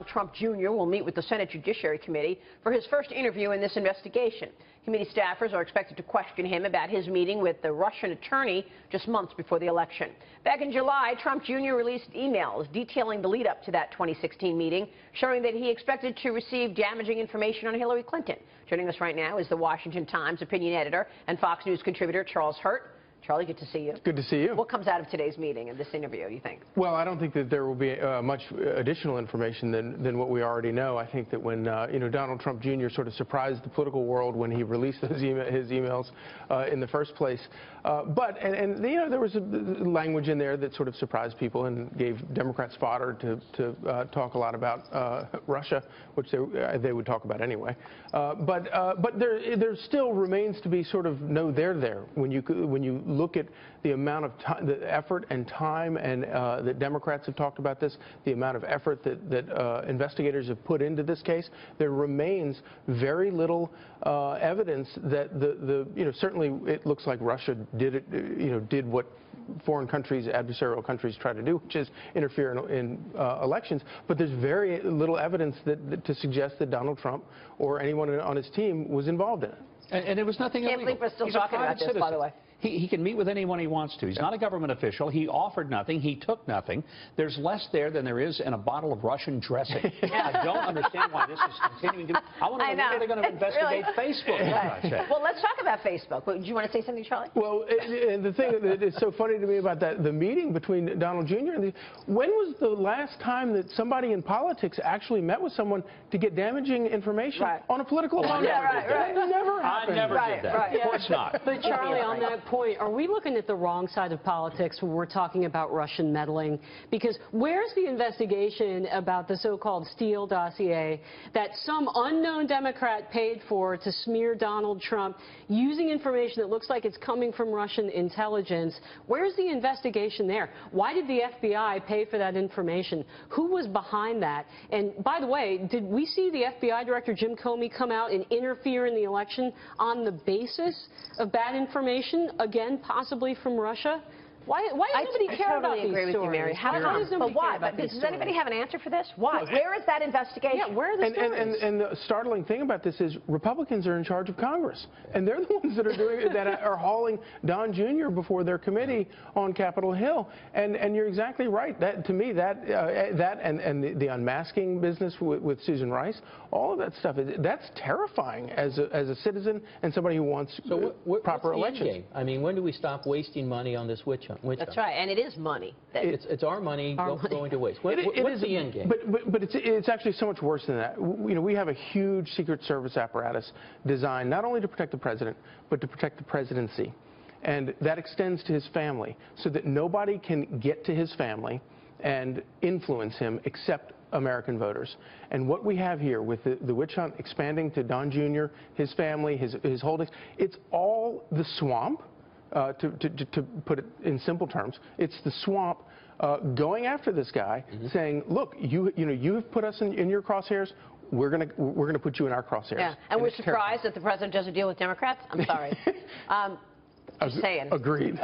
Trump Jr. will meet with the Senate Judiciary Committee for his first interview in this investigation. Committee staffers are expected to question him about his meeting with the Russian attorney just months before the election. Back in July, Trump Jr. released emails detailing the lead-up to that 2016 meeting, showing that he expected to receive damaging information on Hillary Clinton. Joining us right now is the Washington Times opinion editor and Fox News contributor Charles Hurt. Charlie, good to see you. It's good to see you. What comes out of today's meeting and this interview, you think? Well, I don't think that there will be much additional information than what we already know. I think that when Donald Trump Jr. sort of surprised the political world when he released his emails in the first place, there was a language in there that sort of surprised people and gave Democrats fodder to talk a lot about Russia, which they would talk about anyway. But there still remains to be sort of no there there when you look at the amount of time, the effort and time, and that Democrats have talked about this, the amount of effort that investigators have put into this case. There remains very little evidence that certainly it looks like Russia did what foreign countries, adversarial countries, try to do, which is interfere in elections. But there's very little evidence to suggest that Donald Trump or anyone on his team was involved in it. And there was nothing illegal. I can't believe we're still talking about this, by the way. He can meet with anyone he wants to. He's not a government official. He offered nothing. He took nothing. There's less there than there is in a bottle of Russian dressing. I don't understand why this is continuing to... I want to know when they're going to investigate Facebook. Well, let's talk about Facebook. Do you want to say something, Charlie? Well, and the thing that is so funny to me about the meeting between Donald Jr. and when was the last time that somebody in politics actually met with someone to get damaging information on a political opponent? That never happened. I never did that. Of course not. But Charlie, on that point, are we looking at the wrong side of politics when we're talking about Russian meddling? Because where's the investigation about the so-called Steele dossier that some unknown Democrat paid for to smear Donald Trump using information that looks like it's coming from Russian intelligence? Where's the investigation there? Why did the FBI pay for that information? Who was behind that? And by the way, did we see the FBI director Jim Comey come out and interfere in the election on the basis of bad information, again, possibly from Russia? Why does nobody care about these stories? I totally agree with you, Mary. How does nobody care about these stories? Does anybody have an answer for this? Why? Where is that investigation? Yeah, where are the stories? And the startling thing about this is Republicans are in charge of Congress, and they're the ones that are doing that are hauling Don Jr. before their committee on Capitol Hill. And you're exactly right. That to me, that and the unmasking business with Susan Rice, all of that stuff, that's terrifying as a citizen and somebody who wants proper elections. I mean, when do we stop wasting money on this witch hunt? That's right, and it is money. It's our money going to waste. What's the end game? But it's actually so much worse than that. We have a huge Secret Service apparatus designed not only to protect the president, but to protect the presidency. And that extends to his family, so that nobody can get to his family and influence him except American voters. And what we have here with the witch hunt expanding to Don Jr., his family, his holdings, it's all the swamp. To put it in simple terms, it's the swamp going after this guy, saying, "Look, you have put us in your crosshairs. We're gonna put you in our crosshairs." Yeah, and we're surprised that the president doesn't deal with Democrats. I'm sorry. Just saying. Agreed.